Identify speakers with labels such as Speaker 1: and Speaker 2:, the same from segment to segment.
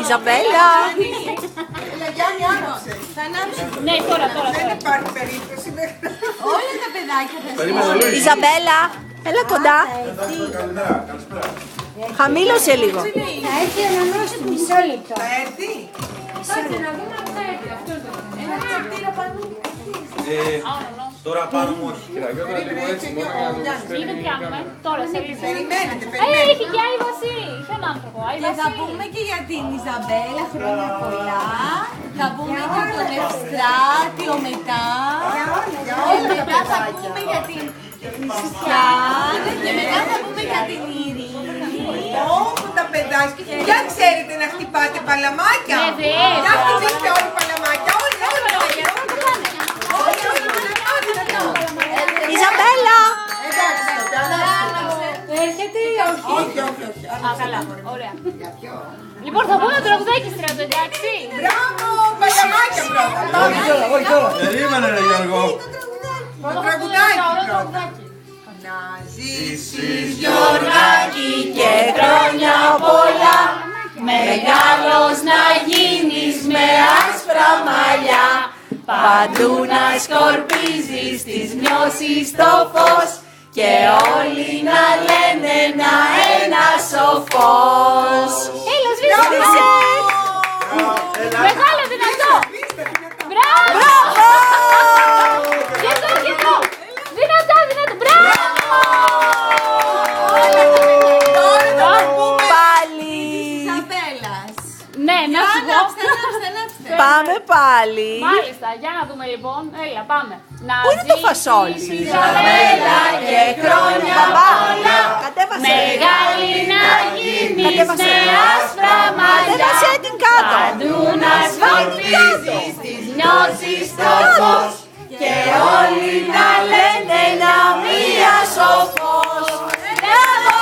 Speaker 1: Ιζαμπέλα.
Speaker 2: Γιάννη, άναψε. Θα ανάψει.
Speaker 3: Ναι, τώρα.
Speaker 2: Δεν υπάρχει περίπτωση μέχρι.
Speaker 3: Όλα τα παιδάκια θα
Speaker 1: Ιζαμπέλα, έλα κοντά. Χαμήλωσε λίγο.
Speaker 4: Θα έρθει ο νονός του, μισό λεπτό.
Speaker 2: Θα έρθει.
Speaker 3: Κάτσε να δούμε αν θα έρθει. Αυτό είναι το
Speaker 5: Τώρα πάνω μου όχι.
Speaker 3: είναι πιάνουμε. Τώρα σε λίγο.
Speaker 2: Περιμένετε,
Speaker 3: Έχει και Άι Βασί. Είχε έναν άνθρωπο.
Speaker 6: Και θα πούμε και για την Ιζαμπέλα, χρόνια πολλά. Θα πούμε και για τον Ευστράτιο μετά. Μετά θα πούμε για την Χριστιανά και μετά θα πούμε για την Ειρήνη.
Speaker 2: Όπου τα παιδάκια. Για ξέρετε να χτυπάτε παλαμάκια. Για χτυπήστε όλοι παλαμάκια. Όλοι.
Speaker 1: Ιζαμπέλα.
Speaker 6: Έρχεται ή όχι?
Speaker 2: Όχι.
Speaker 3: Α, καλά. Ωραία. Λοιπόν, θα πούμε το τραγουδάκι στρατό, εντάξει.
Speaker 2: Μπράβο, παλαμάκια πρώτα.
Speaker 5: Περίμενε ρε Γιώργο.
Speaker 2: Το τραγουδάκι πρώτα. Να ζήσεις Γιώργακι
Speaker 1: Και χρόνια πολλά, μεγάλος να γίνεις με άσπρα μαλλιά. Παντού να σκορπίζεις τις νιώσεις το φως και όλοι να λένε ένα σοφός.
Speaker 3: Έλα, σβήσε. Μεγάλο, δυνατό. Μπράβο. Και εδώ. Δυνατά. Μπράβο.
Speaker 1: Πάλι.
Speaker 6: Ιζαμπέλας.
Speaker 3: Ναι, να σου πω.
Speaker 6: Ανάψτε.
Speaker 1: Πάμε πάλι.
Speaker 3: Μάλιστα, για να δούμε λοιπόν. Έλα, πάμε.
Speaker 1: Πού είναι το φασόλι?
Speaker 3: Ιζαμπέλα και χρόνια πολλά.
Speaker 1: Κατέβασε.
Speaker 3: Μεγάλη να γίνεις
Speaker 1: Κατέβασε.
Speaker 3: με άσπρα μαλλιά.
Speaker 1: Κατέβασε την κάτω.
Speaker 3: Παντού να σκορπίζεις τις νιώσεις στο φως και όλοι να λένε να μία σοφός. Μπράβο!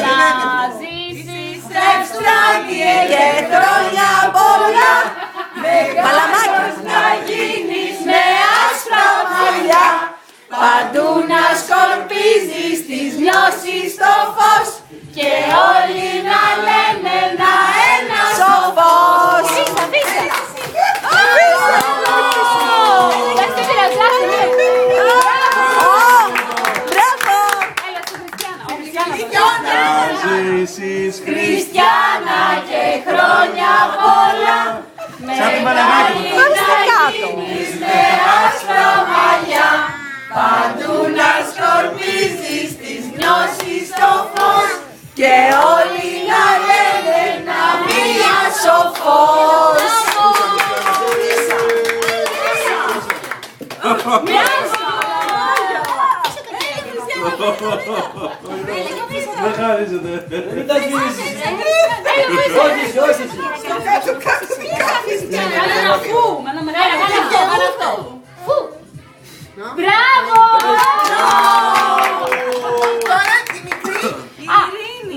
Speaker 3: Να ζήσεις Ευστράτιε
Speaker 1: Και χρόνια πολλά,
Speaker 3: Παλαμάκια να γίνεις με άσπρα μαλλιά. Παντού να σκορπίζεις τις νιώσεις στο φως και όλοι να λένε ένα σοφός. Αφήστε. Δέστε πειραζάστε.
Speaker 1: μπράβο!
Speaker 3: Έλα στη Χριστιανά.
Speaker 5: Να ζήσεις
Speaker 3: Χριστιανά και χρόνια πολλά.
Speaker 5: Σαν την Παλαμάκια.
Speaker 1: Πάστε κάτω.
Speaker 3: Με άσπρα μαλλιά. Παντού να σκορπίζεις τις νιώσεις στο φως και όλοι να λένε να μία σοφός.
Speaker 5: Δεν χαρίζεται.
Speaker 7: Μην τα γυρίσεις. Όχι.
Speaker 3: Κάνε ένα φου, με ένα μεγάλο αυτό. Φου. Μπράβο!
Speaker 2: Τώρα τη μικρή.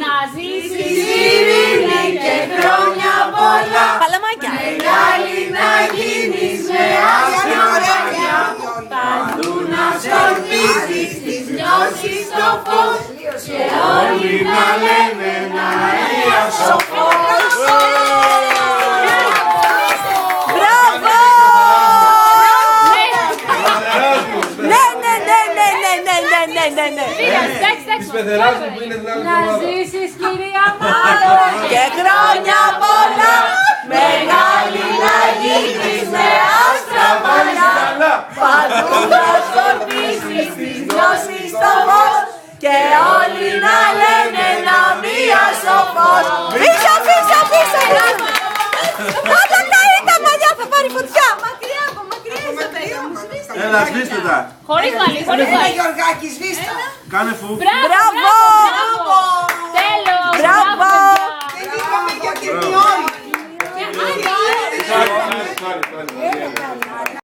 Speaker 3: Να ζήσεις ειρήνη και χρόνια πολλά.
Speaker 1: Παλαμάκια.
Speaker 3: Μεγάλη να γίνεις με άσπρα μαλλιά. Παντού να σκορπίζεις τις νιώσεις στο φως και όλοι να λένε να μία σοφός.
Speaker 1: Μπράβο! Ναι.
Speaker 5: Της πεθεράς μου που είναι την άλλη
Speaker 3: Να
Speaker 5: εβδομάδα.
Speaker 3: ζήσεις κυρία Μάρα
Speaker 1: Και χρόνια πολλά, μεγάλη να γίνεις με άσπρα μαλλιά. Παντού να σκορπίσεις τις νιώσεις στο φως και όλοι να λένε να μία σοφός. Πίσω! Όταν τα τα μαλλιά θα πάρει φωτιά.
Speaker 6: Μακριά Ιζαμπέλα μου, σβήστε.
Speaker 5: Έλα, σβήστε τα.
Speaker 3: Χωρίς μαλλί,
Speaker 2: Έλα Γιωργάκη, σβήστε.
Speaker 5: Κάνε φου.
Speaker 1: Μπράβο!
Speaker 3: Τέλος!
Speaker 1: Μπράβο!
Speaker 2: Δεν είπαμε για την Ιόνη.